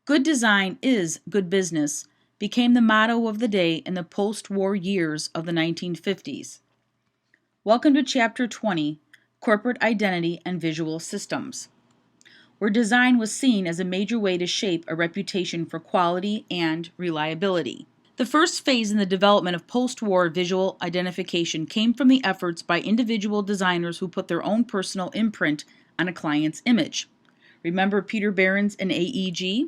Good design is good business became the motto of the day in the post-war years of the 1950s. Welcome to Chapter 20, Corporate Identity and Visual Systems, where design was seen as a major way to shape a reputation for quality and reliability. The first phase in the development of post-war visual identification came from the efforts by individual designers who put their own personal imprint on a client's image. Remember Peter Behrens and AEG?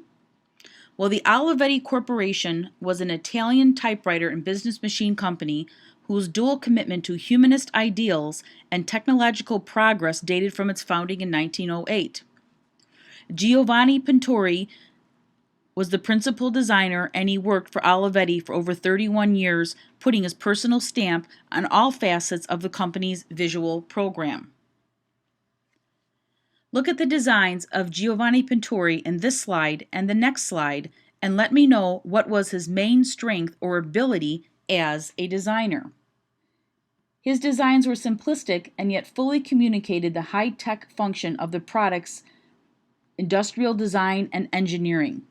Well, the Olivetti Corporation was an Italian typewriter and business machine company whose dual commitment to humanist ideals and technological progress dated from its founding in 1908. Giovanni Pintori was the principal designer, and he worked for Olivetti for over 31 years, putting his personal stamp on all facets of the company's visual program. Look at the designs of Giovanni Pintori in this slide and the next slide, and let me know what was his main strength or ability as a designer. His designs were simplistic and yet fully communicated the high-tech function of the product's industrial design and engineering.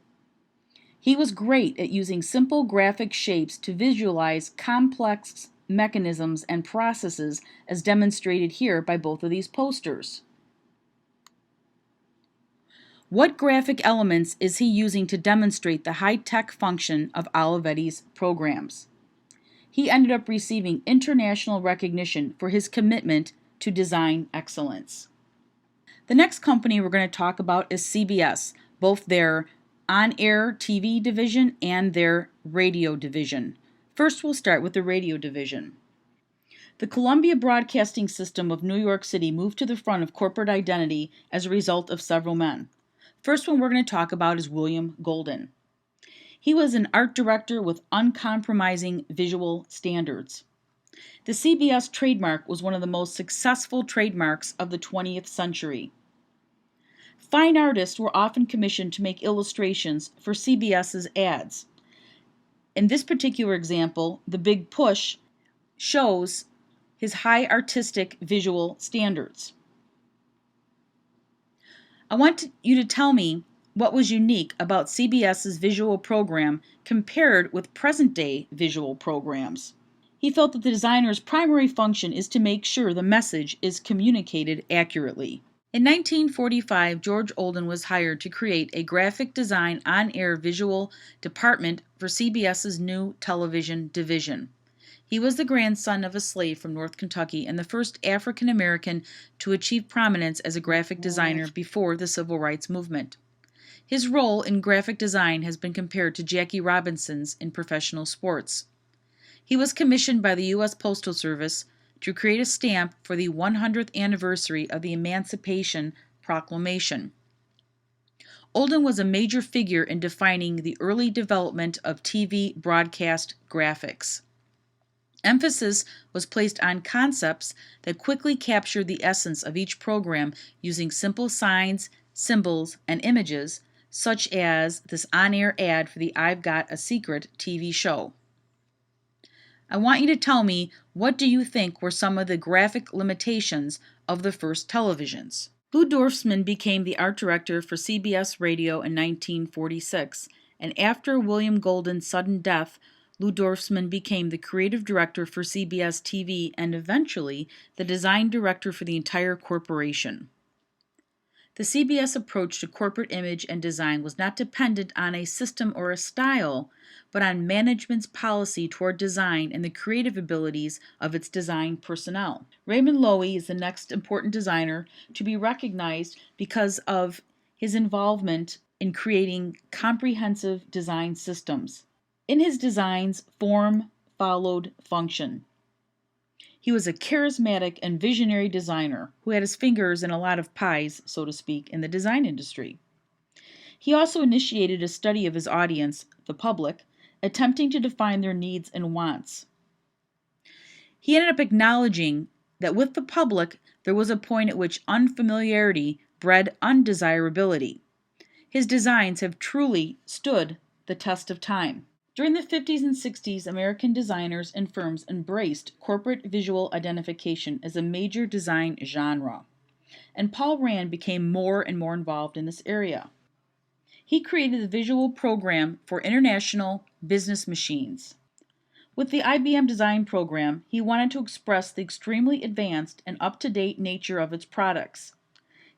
He was great at using simple graphic shapes to visualize complex mechanisms and processes, as demonstrated here by both of these posters. What graphic elements is he using to demonstrate the high-tech function of Olivetti's programs? He ended up receiving international recognition for his commitment to design excellence. The next company we're going to talk about is CBS, both their on-air TV division and their radio division. First, we'll start with the radio division. The Columbia Broadcasting System of New York City moved to the front of corporate identity as a result of several men. First one we're going to talk about is William Golden. He was an art director with uncompromising visual standards. The CBS trademark was one of the most successful trademarks of the 20th century. Fine artists were often commissioned to make illustrations for CBS's ads. In this particular example, the Big Push shows his high artistic visual standards. I want you to tell me what was unique about CBS's visual program compared with present-day visual programs. He felt that the designer's primary function is to make sure the message is communicated accurately. In 1945, George Olden was hired to create a graphic design on-air visual department for CBS's new television division. He was the grandson of a slave from North Kentucky and the first African American to achieve prominence as a graphic designer before the Civil Rights Movement. His role in graphic design has been compared to Jackie Robinson's in professional sports. He was commissioned by the U.S. Postal Service to create a stamp for the 100th anniversary of the Emancipation Proclamation. Olden was a major figure in defining the early development of TV broadcast graphics. Emphasis was placed on concepts that quickly captured the essence of each program using simple signs, symbols, and images, such as this on-air ad for the I've Got a Secret TV show. I want you to tell me, what do you think were some of the graphic limitations of the first televisions? Lou Dorfman became the art director for CBS Radio in 1946, and after William Golden's sudden death, Lou Dorfman became the creative director for CBS TV and eventually the design director for the entire corporation. The CBS approach to corporate image and design was not dependent on a system or a style, but on management's policy toward design and the creative abilities of its design personnel. Raymond Loewy is the next important designer to be recognized because of his involvement in creating comprehensive design systems. In his designs, form followed function. He was a charismatic and visionary designer who had his fingers in a lot of pies, so to speak, in the design industry. He also initiated a study of his audience, the public, attempting to define their needs and wants. He ended up acknowledging that with the public, there was a point at which unfamiliarity bred undesirability. His designs have truly stood the test of time. During the 50s and 60s, American designers and firms embraced corporate visual identification as a major design genre, and Paul Rand became more and more involved in this area. He created the visual program for international business machines. With the IBM design program, he wanted to express the extremely advanced and up-to-date nature of its products.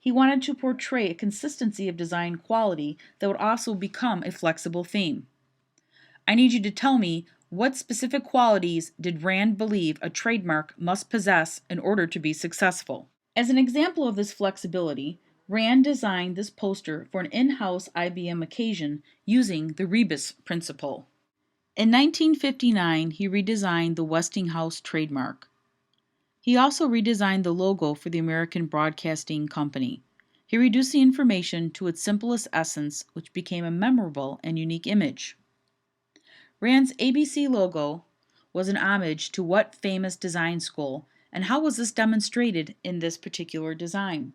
He wanted to portray a consistency of design quality that would also become a flexible theme. I need you to tell me, what specific qualities did Rand believe a trademark must possess in order to be successful? As an example of this flexibility, Rand designed this poster for an in-house IBM occasion using the rebus principle. In 1959, he redesigned the Westinghouse trademark. He also redesigned the logo for the American Broadcasting Company. He reduced the information to its simplest essence, which became a memorable and unique image. Rand's ABC logo was an homage to what famous design school, and how was this demonstrated in this particular design?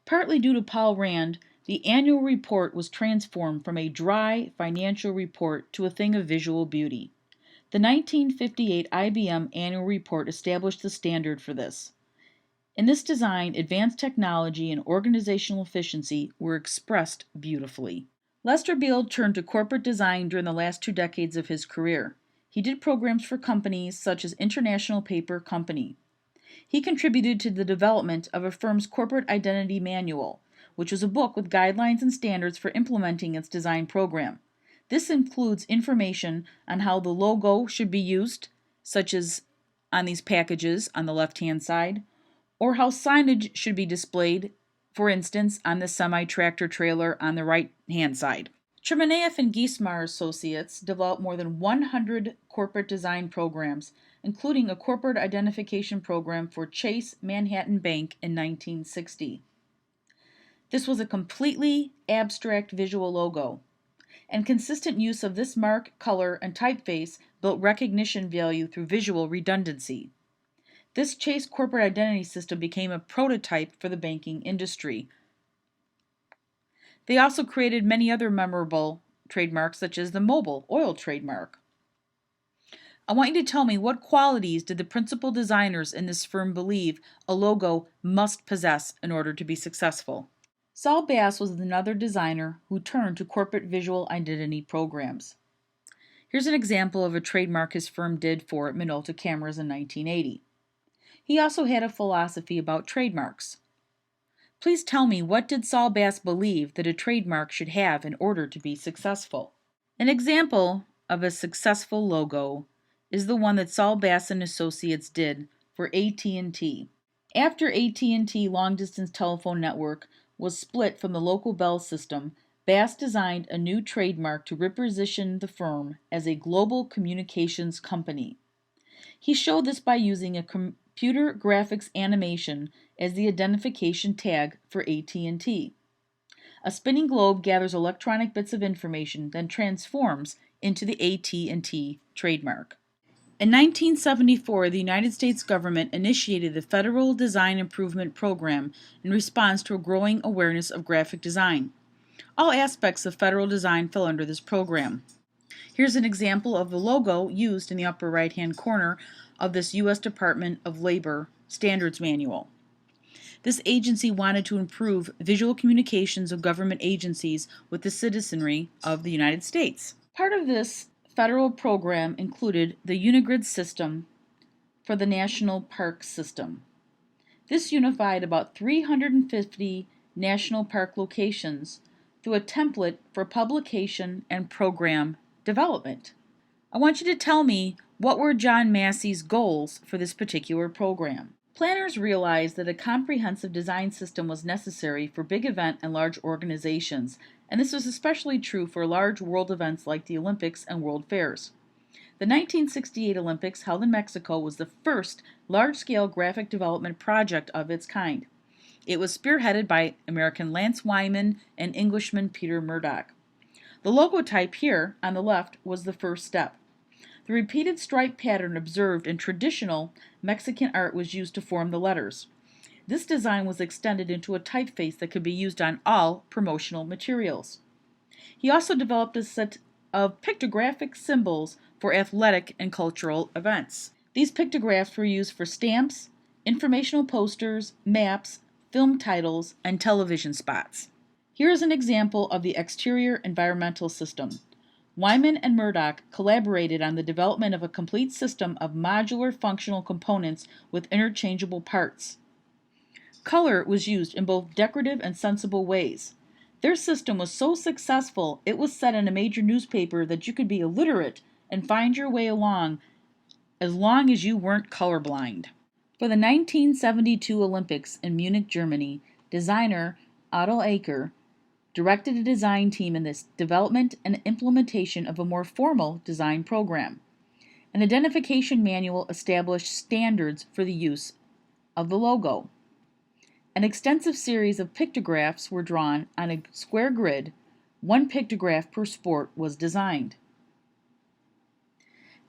Partly due to Paul Rand, the annual report was transformed from a dry financial report to a thing of visual beauty. The 1958 IBM annual report established the standard for this. In this design, advanced technology and organizational efficiency were expressed beautifully. Lester Beale turned to corporate design during the last 2 decades of his career. He did programs for companies such as International Paper Company. He contributed to the development of a firm's corporate identity manual, which was a book with guidelines and standards for implementing its design program. This includes information on how the logo should be used, such as on these packages on the left-hand side, or how signage should be displayed, for instance, on the semi-tractor trailer on the right-hand side. Chermaneff and Giesmar Associates developed more than 100 corporate design programs, including a corporate identification program for Chase Manhattan Bank in 1960. This was a completely abstract visual logo, and consistent use of this mark, color, and typeface built recognition value through visual redundancy. This Chase corporate identity system became a prototype for the banking industry. They also created many other memorable trademarks, such as the Mobil oil trademark. I want you to tell me, what qualities did the principal designers in this firm believe a logo must possess in order to be successful? Saul Bass was another designer who turned to corporate visual identity programs. Here's an example of a trademark his firm did for Minolta cameras in 1980. He also had a philosophy about trademarks. Please tell me, what did Saul Bass believe that a trademark should have in order to be successful? An example of a successful logo is the one that Saul Bass and Associates did for AT&T. After AT&T long-distance telephone network was split from the local Bell system, Bass designed a new trademark to reposition the firm as a global communications company. He showed this by using a computer graphics animation as the identification tag for AT&T. A spinning globe gathers electronic bits of information, then transforms into the AT&T trademark. In 1974, the United States government initiated the Federal Design Improvement Program in response to a growing awareness of graphic design. All aspects of federal design fell under this program. Here's an example of the logo used in the upper right-hand corner of this U.S. Department of Labor Standards Manual. This agency wanted to improve visual communications of government agencies with the citizenry of the United States. Part of this federal program included the Unigrid system for the National Park System. This unified about 350 national park locations through a template for publication and program development. I want you to tell me, what were John Massey's goals for this particular program? Planners realized that a comprehensive design system was necessary for big event and large organizations, and this was especially true for large world events like the Olympics and World Fairs. The 1968 Olympics, held in Mexico, was the first large-scale graphic development project of its kind. It was spearheaded by American Lance Wyman and Englishman Peter Murdoch. The logotype here on the left was the first step. The repeated stripe pattern observed in traditional Mexican art was used to form the letters. This design was extended into a typeface that could be used on all promotional materials. He also developed a set of pictographic symbols for athletic and cultural events. These pictographs were used for stamps, informational posters, maps, film titles, and television spots. Here is an example of the exterior environmental system. Wyman and Murdoch collaborated on the development of a complete system of modular functional components with interchangeable parts. Color was used in both decorative and sensible ways. Their system was so successful, it was said in a major newspaper that you could be illiterate and find your way along as long as you weren't colorblind. For the 1972 Olympics in Munich, Germany, designer Otto Aker directed a design team in this development and implementation of a more formal design program. An identification manual established standards for the use of the logo. An extensive series of pictographs were drawn on a square grid. One pictograph per sport was designed.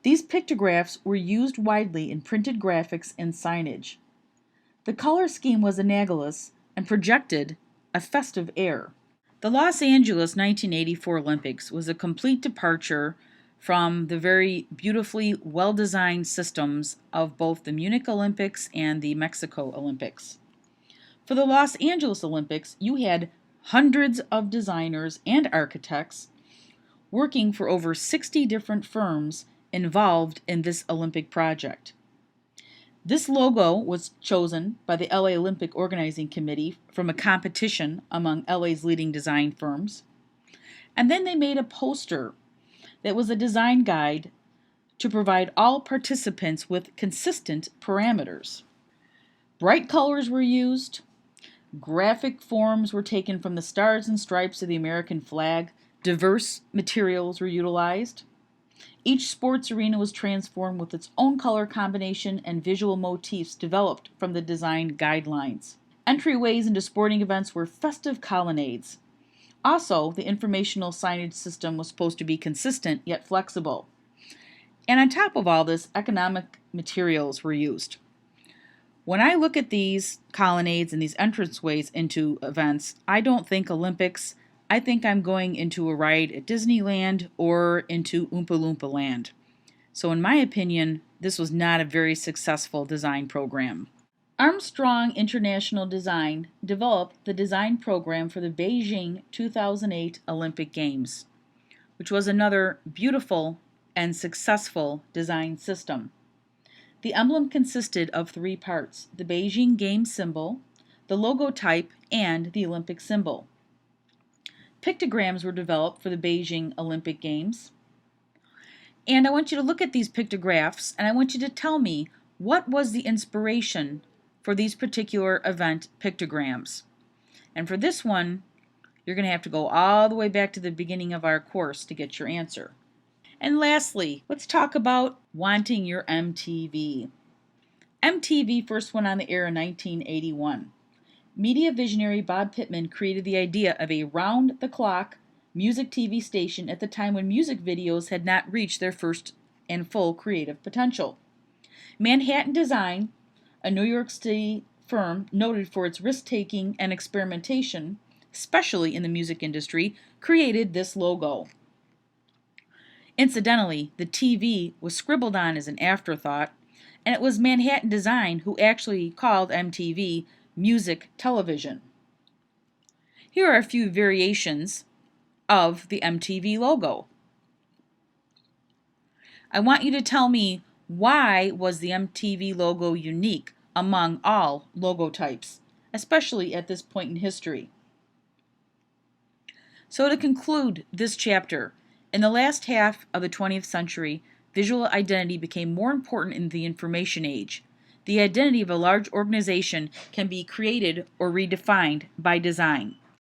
These pictographs were used widely in printed graphics and signage. The color scheme was analogous and projected a festive air. The Los Angeles 1984 Olympics was a complete departure from the very beautifully well-designed systems of both the Munich Olympics and the Mexico Olympics. For the Los Angeles Olympics, you had hundreds of designers and architects working for over 60 different firms involved in this Olympic project. This logo was chosen by the LA Olympic Organizing Committee from a competition among LA's leading design firms. And then they made a poster that was a design guide to provide all participants with consistent parameters. Bright colors were used. Graphic forms were taken from the stars and stripes of the American flag. Diverse materials were utilized. Each sports arena was transformed with its own color combination and visual motifs developed from the design guidelines. Entryways into sporting events were festive colonnades. Also, the informational signage system was supposed to be consistent yet flexible. And on top of all this, economic materials were used. When I look at these colonnades and these entranceways into events, I don't think Olympics. I think I'm going into a ride at Disneyland or into Oompa Loompa Land. So in my opinion, this was not a very successful design program. Armstrong International Design developed the design program for the Beijing 2008 Olympic Games, which was another beautiful and successful design system. The emblem consisted of 3 parts: the Beijing game symbol, the logo type, and the Olympic symbol. Pictograms were developed for the Beijing Olympic Games. And I want you to look at these pictographs and I want you to tell me what was the inspiration for these particular event pictograms. And for this one, you're going to have to go all the way back to the beginning of our course to get your answer. And lastly, let's talk about wanting your MTV. MTV first went on the air in 1981. Media visionary Bob Pittman created the idea of a round-the-clock music TV station at the time when music videos had not reached their first and full creative potential. Manhattan Design, a New York City firm noted for its risk-taking and experimentation, especially in the music industry, created this logo. Incidentally, the TV was scribbled on as an afterthought, and it was Manhattan Design who actually called MTV music television. Here are a few variations of the MTV logo. I want you to tell me, why was the MTV logo unique among all logo types, especially at this point in history? So to conclude this chapter, in the last half of the 20th century, visual identity became more important in the information age. The identity of a large organization can be created or redefined by design.